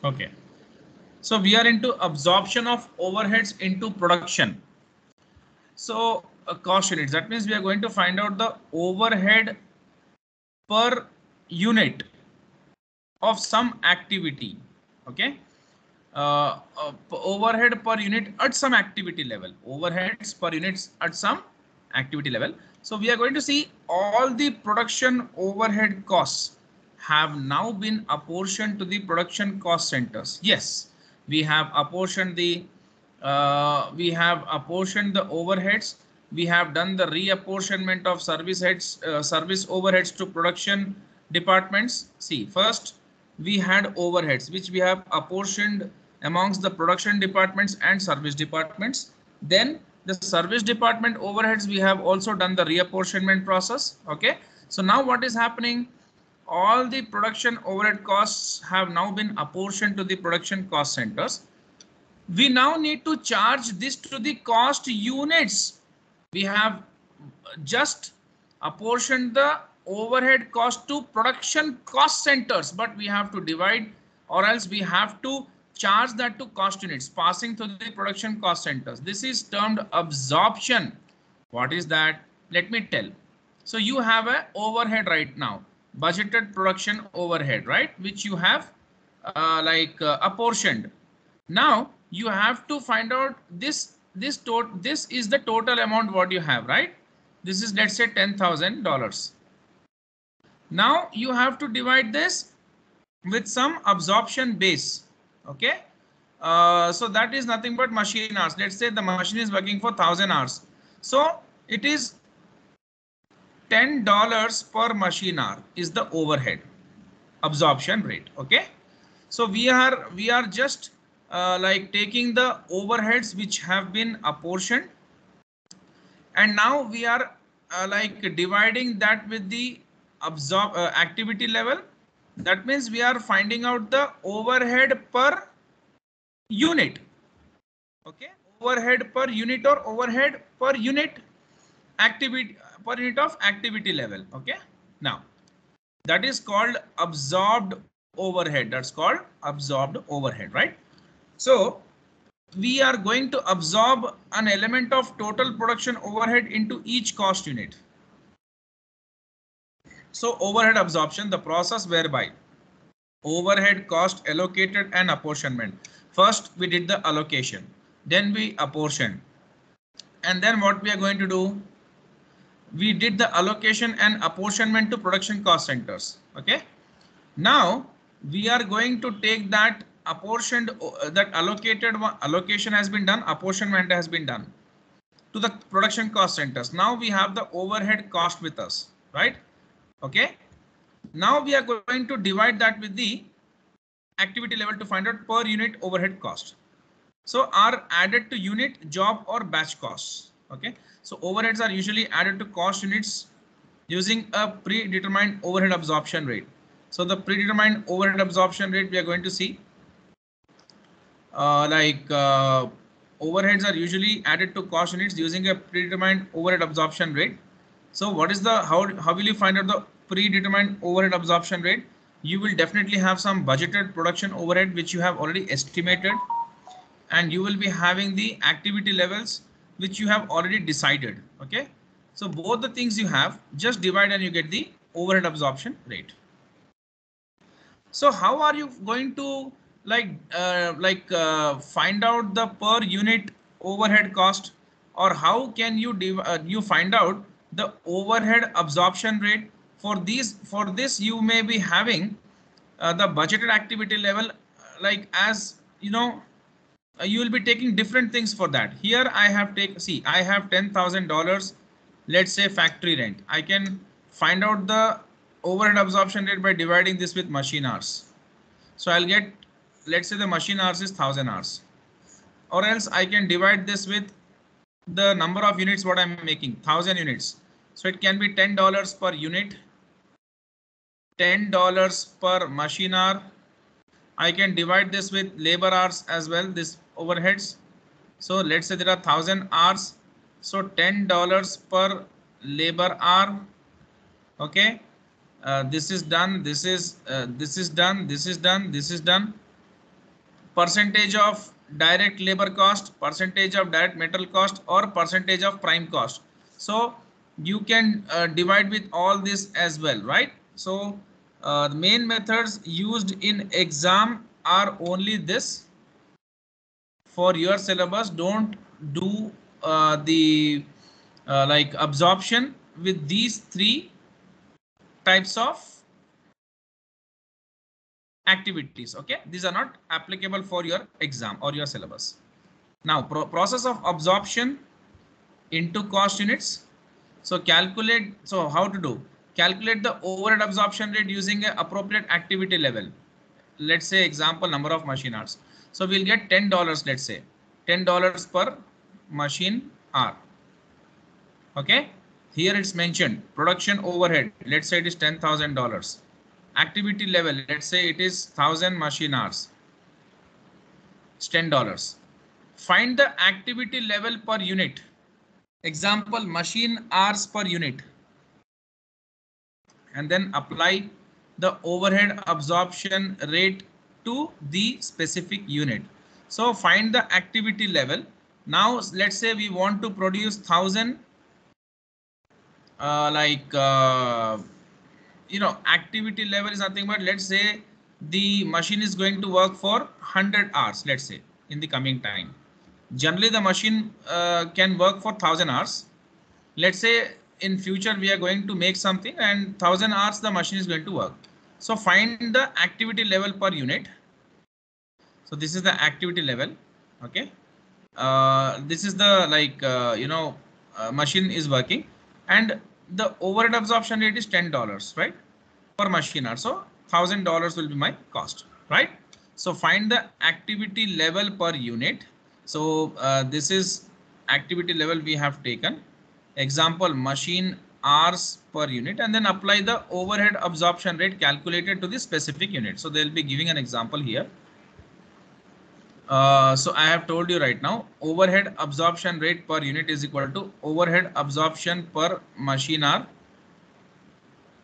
Okay. So we are into absorption of overheads into production. So cost units. That means we are going to find out the overhead per unit of some activity. Okay. Overhead per unit at some activity level. Overheads per units at some activity level. So we are going to see all the production overhead costs have now been apportioned to the production cost centers. Yes, we have apportioned the overheads. We have done the reapportionment of service overheads to production departments. See, first we had overheads which we have apportioned amongst the production departments and service departments. Then the service department overheads, we have also done the reapportionment process. Okay, so now what is happening? All the production overhead costs have now been apportioned to the production cost centers. We now need to charge this to the cost units. We have just apportioned the overhead cost to production cost centers, but we have to divide, or else we have to charge that to cost units passing through the production cost centers. This is termed absorption. What is that? Let me tell. So you have a overhead right now, budgeted production overhead, right, which you have apportioned. Now you have to find out this is the total amount what you have, right? This is, let's say, $10,000. Now you have to divide this with some absorption base. Okay, so that is nothing but machine hours. Let's say the machine is working for 1,000 hours, so it is $10 per machine hour is the overhead absorption rate. Okay, so we are just taking the overheads which have been apportioned, and now we are dividing that with the activity level. That means we are finding out the overhead per unit. Okay, overhead per unit or overhead per unit activity, per unit of activity level. Okay, now that is called absorbed overhead. That's called absorbed overhead, right? So we are going to absorb an element of total production overhead into each cost unit. So overhead absorption, the process whereby overhead cost allocated and apportionment. First we did the allocation, then we apportioned, and then what we are going to do, we did the allocation and apportionment to production cost centers. Okay, now we are going to take that apportioned, that allocated allocation has been done, apportionment has been done to the production cost centers. Now we have the overhead cost with us, right? Okay, now we are going to divide that with the activity level to find out per unit overhead cost. So are added to unit, job or batch costs. Okay, so overheads are usually added to cost units using a predetermined overhead absorption rate. So the predetermined overhead absorption rate we are going to see overheads are usually added to cost units using a predetermined overhead absorption rate. So what is the, how will you find out the predetermined overhead absorption rate? You will definitely have some budgeted production overhead which you have already estimated, and you will be having the activity levels which you have already decided. Okay, so both the things you have, just divide and you get the overhead absorption rate. So how are you going to find out the per unit overhead cost, or how can you you find out the overhead absorption rate? For this you may be having the budgeted activity level, as you know, you will be taking different things for that. Here I have see, I have $10,000, let's say factory rent. I can find out the overhead absorption rate by dividing this with machine hours. So I'll get, let's say the machine hours is 1,000 hours, or else I can divide this with the number of units what I'm making, 1,000 units. So it can be $10 per unit, $10 per machine hour. I can divide this with labor hours as well, this overheads. So let's say there are 1,000 hours, so $10 per labor hour. Okay, this is done, this is done, this is done, this is done. percentage of direct labor cost, percentage of direct material cost, or percentage of prime cost. So you can divide with all this as well, right? So the main methods used in exam are only this. For your syllabus, don't do the like absorption with these three types of activities. Okay, these are not applicable for your exam or your syllabus. Now process of absorption into cost units. So calculate, so how to do? Calculate the overhead absorption rate using an appropriate activity level. Let's say example, number of machine hours. So we'll get $10, let's say $10 per machine hour. Okay, here it's mentioned production overhead, let's say it is $10,000. Activity level, let's say it is 1000 machine hours, it's $10. Find the activity level per unit. Example, machine hours per unit, and then apply the overhead absorption rate to the specific unit. So find the activity level. Now let's say we want to produce 1000 activity level is nothing but, let's say the machine is going to work for 100 hours, let's say in the coming time. Generally the machine can work for 1000 hours. Let's say in future we are going to make something and 1000 hours the machine is going to work. So find the activity level per unit. So this is the activity level. Okay, this is the machine is working, and the overhead absorption rate is $10, right, per machine hour. So $1000 will be my cost, right? So find the activity level per unit. So this is activity level we have taken. Example, machine hours per unit, and then apply the overhead absorption rate calculated to the specific unit. So they'll be giving an example here. So I have told you right now, overhead absorption rate per unit is equal to overhead absorption per machine hour,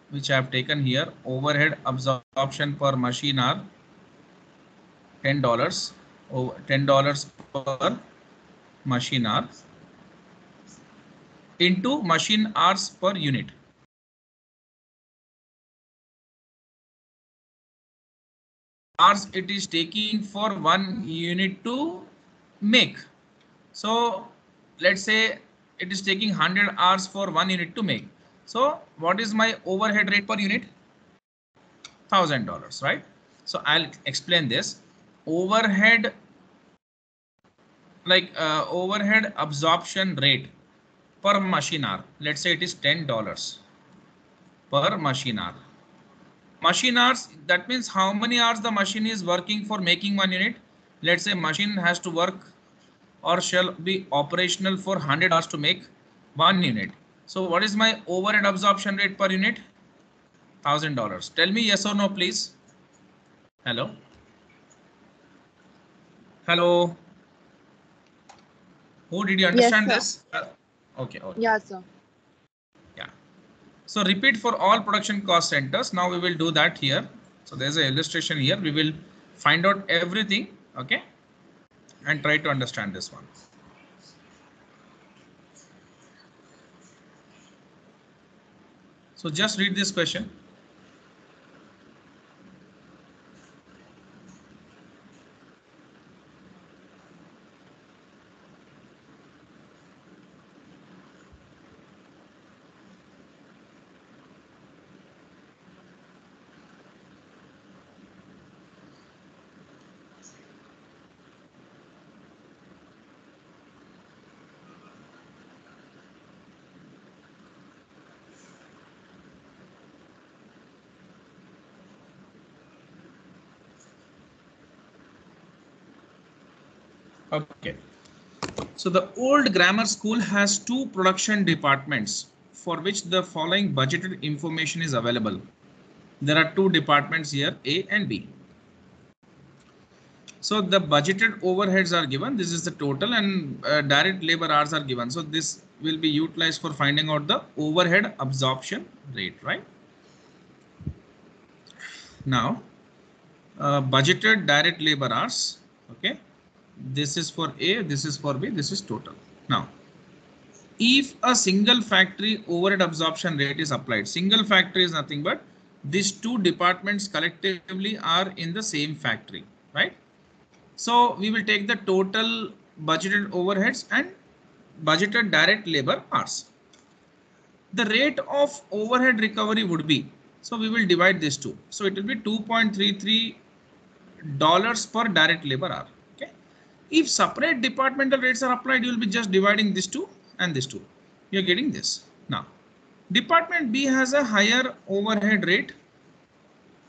which I have taken here. Overhead absorption per machine hour, $10, $10 per machine hour, into machine hours per unit. Hours it is taking for 1 unit to make. So let's say it is taking 100 hours for 1 unit to make. So what is my overhead rate per unit? $1000, right? So I'll explain this. Overhead, overhead absorption rate per machine hour, let's say it is $10 per machine hour. Machine hours, that means how many hours the machine is working for making 1 unit. Let's say machine has to work or shall be operational for 100 hours to make 1 unit. So what is my overhead absorption rate per unit? $1000. Tell me yes or no, please. Hello. Hello. Who did you understand this? Okay. Yeah, sir. Yeah. So repeat for all production cost centers. Now we will do that here. So there's an illustration here. We will find out everything. Okay. And try to understand this one. So just read this question. Okay. So the old grammar school has 2 production departments for which the following budgeted information is available. There are 2 departments here, A and B. So the budgeted overheads are given. This is the total, and direct labor hours are given. So this will be utilized for finding out the overhead absorption rate, right? Now, budgeted direct labor hours. Okay, this is for A, this is for B, this is total. Now, if a single factory overhead absorption rate is applied, single factory is nothing but these two departments collectively are in the same factory, right? So we will take the total budgeted overheads and budgeted direct labor hours. The rate of overhead recovery would be, so we will divide this two. So it will be $2.33 per direct labor hour. Okay. If separate departmental rates are applied, you will be just dividing this two and this two. You're getting this. Now, department B has a higher overhead rate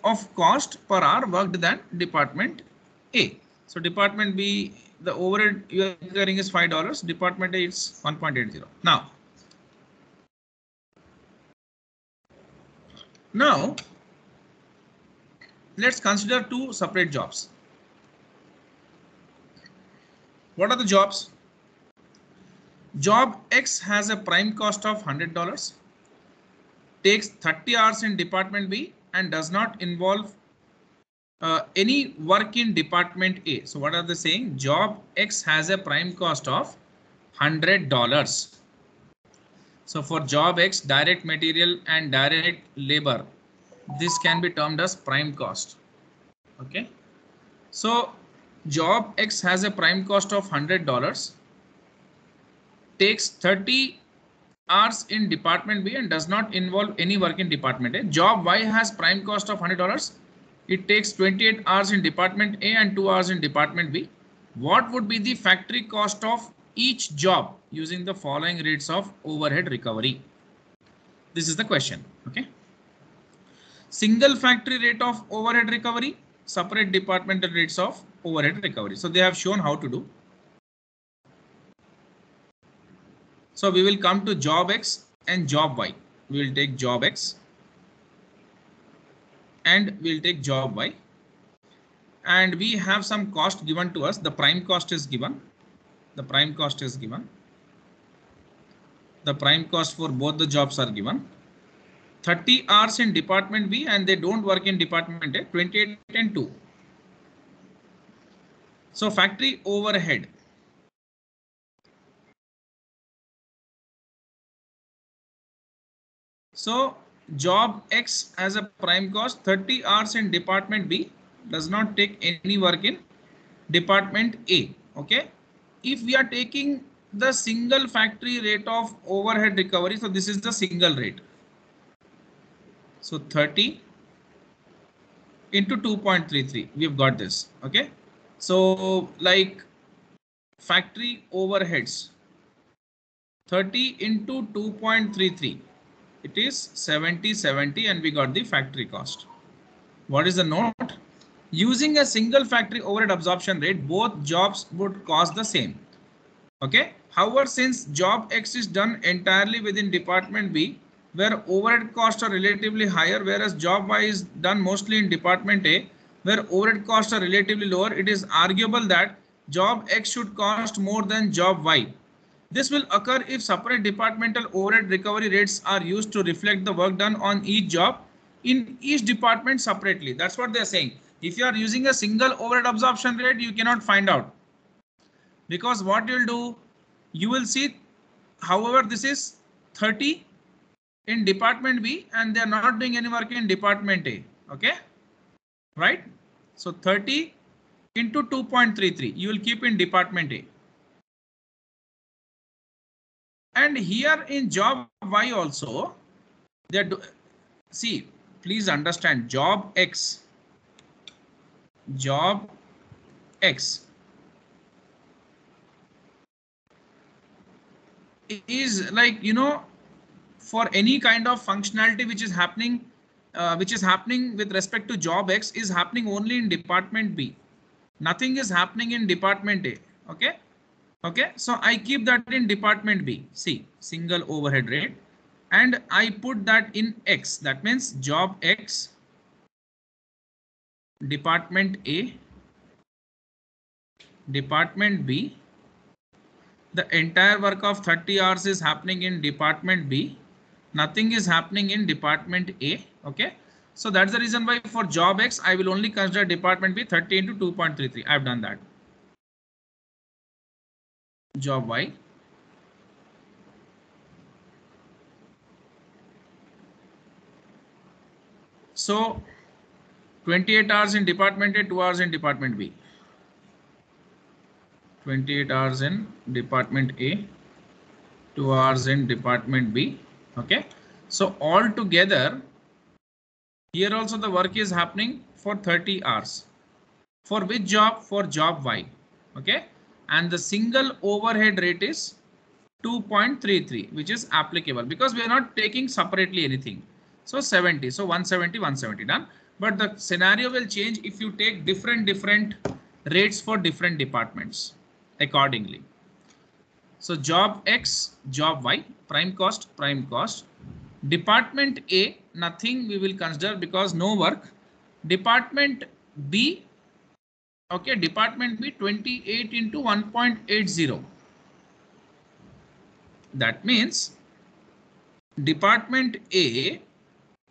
of cost per hour worked than department A. So department B, the overhead you are incurring is $5. Department A is 1.80. Now, let's consider two separate jobs. What are the jobs? Job X has a prime cost of $100, takes 30 hours in department B and does not involve any work in department A. So what are they saying? Job X has a prime cost of $100. So for job X, direct material and direct labor, this can be termed as prime cost. Okay. So job X has a prime cost of $100, takes 30 hours in department B and does not involve any work in department A. Job Y has prime cost of $100. It takes 28 hours in department A and 2 hours in department B. What would be the factory cost of each job using the following rates of overhead recovery? This is the question. Okay. Single factory rate of overhead recovery, separate departmental rates of overhead recovery. So they have shown how to do. So we will come to job X and job Y. We will take job X and we'll take job Y. And we have some cost given to us. The prime cost is given. The prime cost is given. The prime cost for both the jobs are given. 30 hours in department B and they don't work in department A, 28 and 2. So factory overhead. So job X has a prime cost, 30 hours in department B, does not take any work in department A. Okay. If we are taking the single factory rate of overhead recovery, so this is the single rate. So 30 into 2.33, we've got this. Okay. So like factory overheads, 30 into 2.33, it is 70 and we got the factory cost. What is the note? Using a single factory overhead absorption rate, both jobs would cost the same. Okay. However, since job X is done entirely within department B, where overhead costs are relatively higher, whereas job Y is done mostly in department A, where overhead costs are relatively lower, it is arguable that job X should cost more than job Y. This will occur if separate departmental overhead recovery rates are used to reflect the work done on each job in each department separately. That's what they're saying. If you are using a single overhead absorption rate, you cannot find out. Because what you'll do, you will see, however, this is 30 in department B and they are not doing any work in department A. Okay. Right. So 30 into 2.33, you will keep in department A. And here in job Y also, they are see, please understand job X is like, you know, for any kind of functionality which is happening with respect to job X is happening only in department B. Nothing is happening in department A. Okay. Okay. So I keep that in department B. See, single overhead rate. And I put that in X. That means job X, department A, department B. The entire work of 30 hours is happening in department B. Nothing is happening in department A. Okay. So that's the reason why for job X, I will only consider department B 30 into 2.33. I've done that. job Y. So 28 hours in department A, 2 hours in department B. 28 hours in department A, 2 hours in department B. Okay. So all together, here also the work is happening for 30 hours. For which job? For job Y. Okay. And the single overhead rate is 2.33, which is applicable because we are not taking separately anything. So 70. So 170, 170 done. But the scenario will change if you take different rates for different departments accordingly. So job X, job Y, prime cost, prime cost. Department A, nothing we will consider because no work. Department B, okay, department B 28 into 1.80. That means department A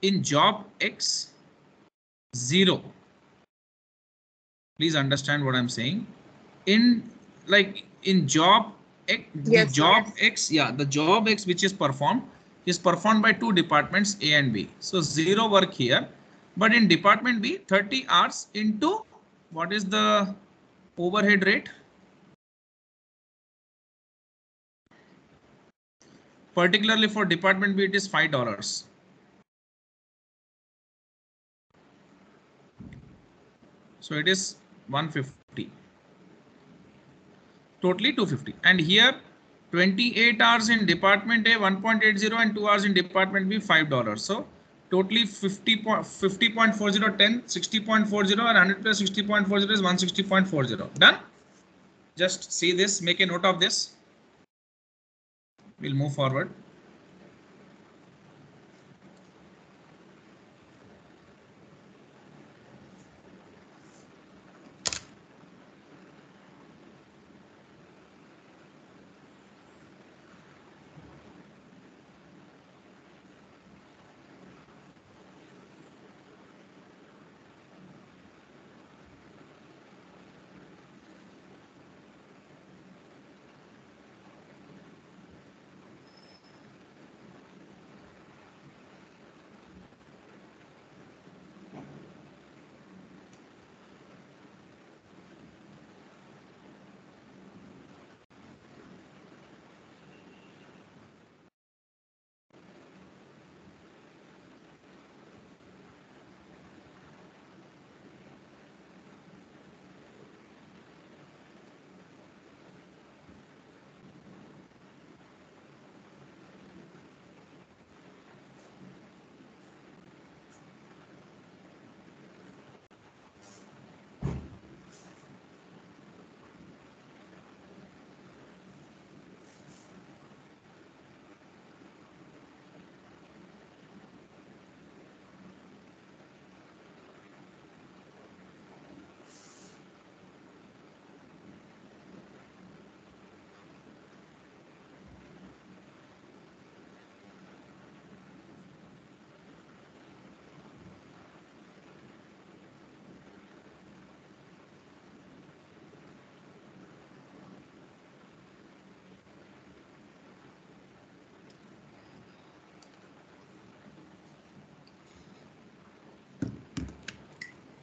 in job X 0. Please understand what I'm saying. In job X, Yes, the job yes. X, yeah, the job X which is performed by two departments A and B. So 0 work here. But in department B, 30 hours into what is the overhead rate? Particularly for department B, it is $5. So it is 150. Totally 250. And here 28 hours in department A 1.80 and 2 hours in department B $5. So totally 50.40, 10, 60.40 and 100 plus 60.40 is 160.40. Done. Just see this, make a note of this. We'll move forward.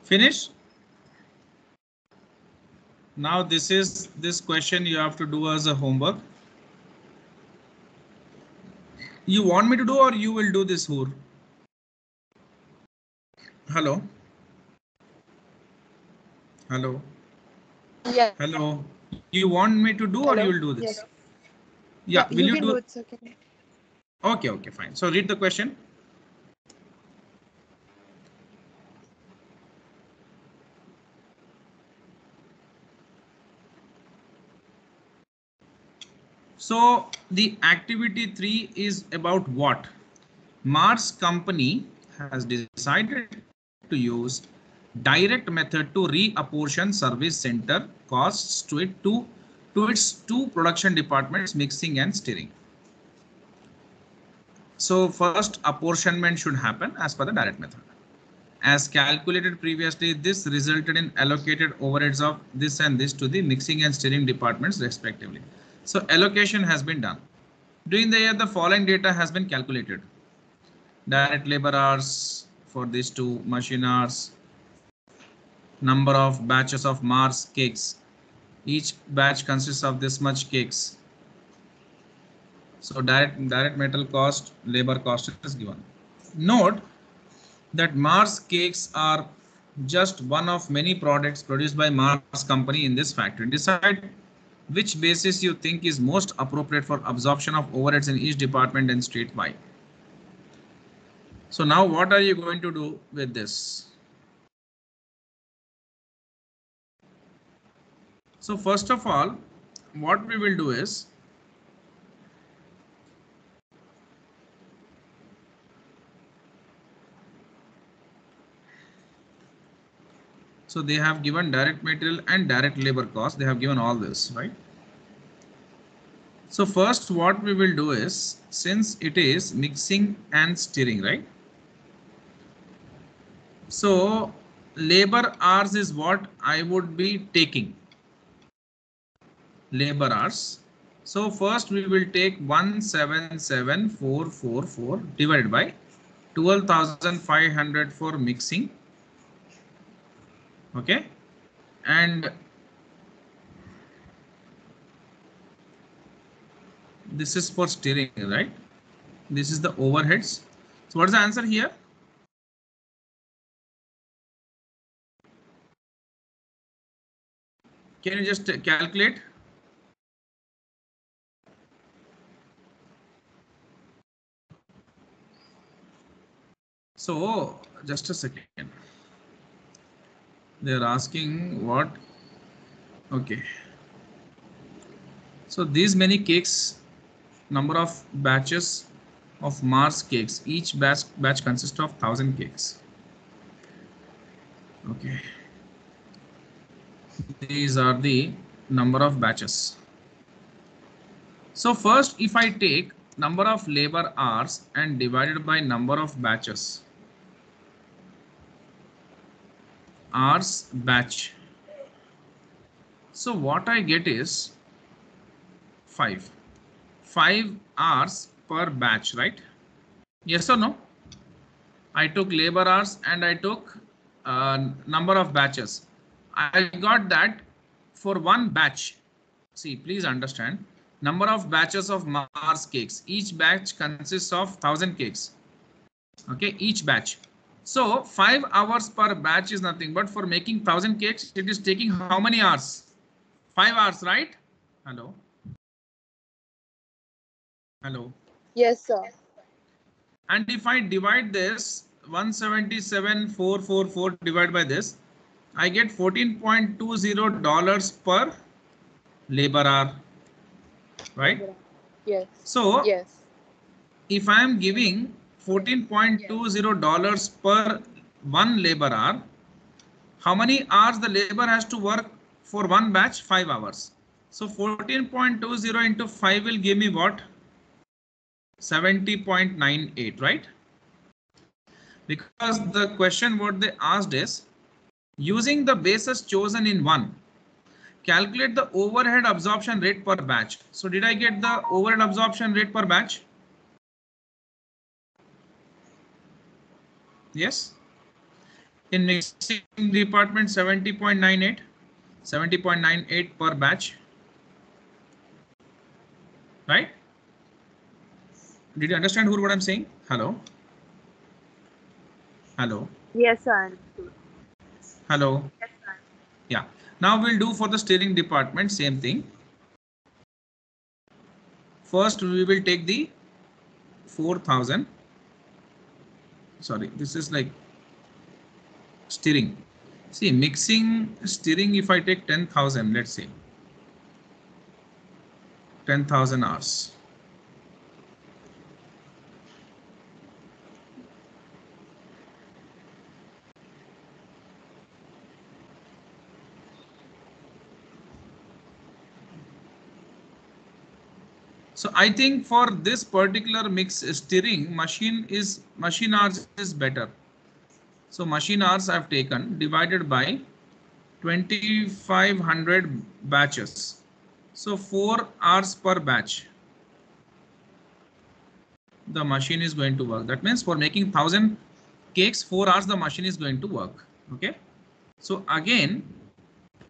Finish. Now this question you have to do as a homework. You want me to do or you will do this, Hoor? Hello. Hello. Yeah. Hello. You want me to do or you Hello. will do this? Yes. Yeah, will You you can do? do it, sir. Okay, okay, fine. So read the question. So the activity 3 is about what? Mars company has decided to use direct method to reapportion service center costs to its two production departments, mixing and stirring. So first apportionment should happen as per the direct method. As calculated previously, this resulted in allocated overheads of this and this to the mixing and stirring departments respectively. So allocation has been done. During the year, the following data has been calculated. Direct labor hours for these two, machine hours, number of batches of Mars cakes. Each batch consists of this much cakes. So direct metal cost, labor cost is given. Note that Mars cakes are just one of many products produced by Mars company in this factory. Decide which basis you think is most appropriate for absorption of overheads in each department and statewide. So now what are you going to do with this? So first of all, what we will do is, so they have given direct material and direct labor cost. They have given all this, right? So first what we will do is, since it is mixing and stirring, right? So labor hours is what I would be taking. Labor hours. So first we will take 177,444 divided by 12,500 for mixing. Okay. And this is for stirring, right? This is the overheads. So what is the answer here? Can you just calculate? So just a second. They are asking what? Okay. So these many cakes, number of batches of Mars cakes. Each batch consists of 1,000 cakes. Okay. These are the number of batches. So first, if I take number of labor hours and divided by number of batches, hours batch. So what I get is 5 hours per batch, right? Yes or no? I took labor hours and I took number of batches. I got that for one batch. See, please understand, number of batches of Mars cakes. Each batch consists of 1,000 cakes. Okay, each batch. So 5 hours per batch is nothing but for making 1,000 cakes. It is taking how many hours? 5 hours, right? Hello. Hello. Yes, sir. And if I divide this 177,444 divided by this, I get $14.20 per labor hour, right? Yes. So Yes. if I am giving $14.20 per one labor hour, how many hours the labor has to work for one batch? 5 hours. So 14.20 into 5 will give me what? 70.98, right? Because the question what they asked is, using the bases chosen in 1, calculate the overhead absorption rate per batch. So did I get the overhead absorption rate per batch? Yes. In mixing department, 70.98 per batch, right? Did you understand what I'm saying? Hello. Hello. Yes, sir. Hello. Yes, sir. Yeah. Now we'll do for the stirring department, same thing. First, we will take the 4,000. Sorry, this is like stirring. See, mixing, stirring, if I take 10,000, let's say 10,000 hours. So I think for this particular mix stirring, machine hours is better. So machine hours I've taken divided by 2,500 batches. So 4 hours per batch. The machine is going to work. That means for making 1000 cakes, 4 hours the machine is going to work. Okay. So again,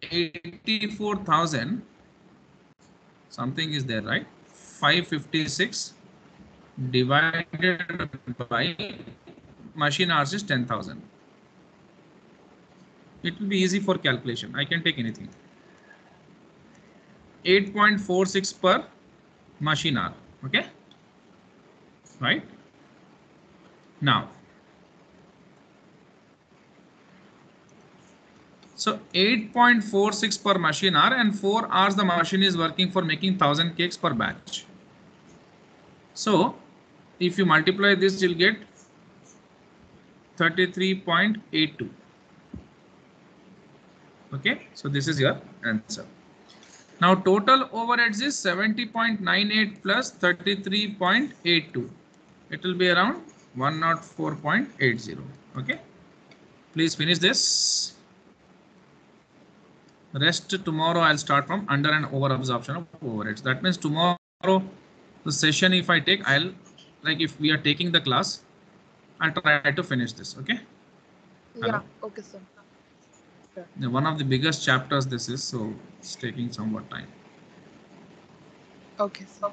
84,000 something is there, right? 556 divided by machine hours is 10,000. It will be easy for calculation. I can take anything. 8.46 per machine hour. Okay. Right. Now, so 8.46 per machine hour, and 4 hours the machine is working for making 1000 cakes per batch. So if you multiply this, you'll get 33.82. Okay, so this is your answer. Now total overheads is 70.98 plus 33.82. It will be around 104.80. Okay, please finish this. Rest tomorrow I'll start from under and over absorption of overheads. That means tomorrow the session, if I take, I'll, like if we are taking the class, I'll try to finish this. Okay. Yeah. Hello? Okay, sir. One of the biggest chapters this is, so it's taking somewhat time. Okay, sir.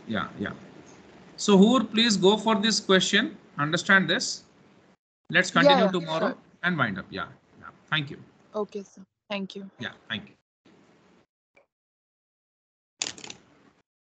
Yeah. So Hoor, please go for this question. Understand this. Let's continue tomorrow, sure. and wind up. Yeah. Thank you. Okay, sir. Thank you. Yeah, thank you.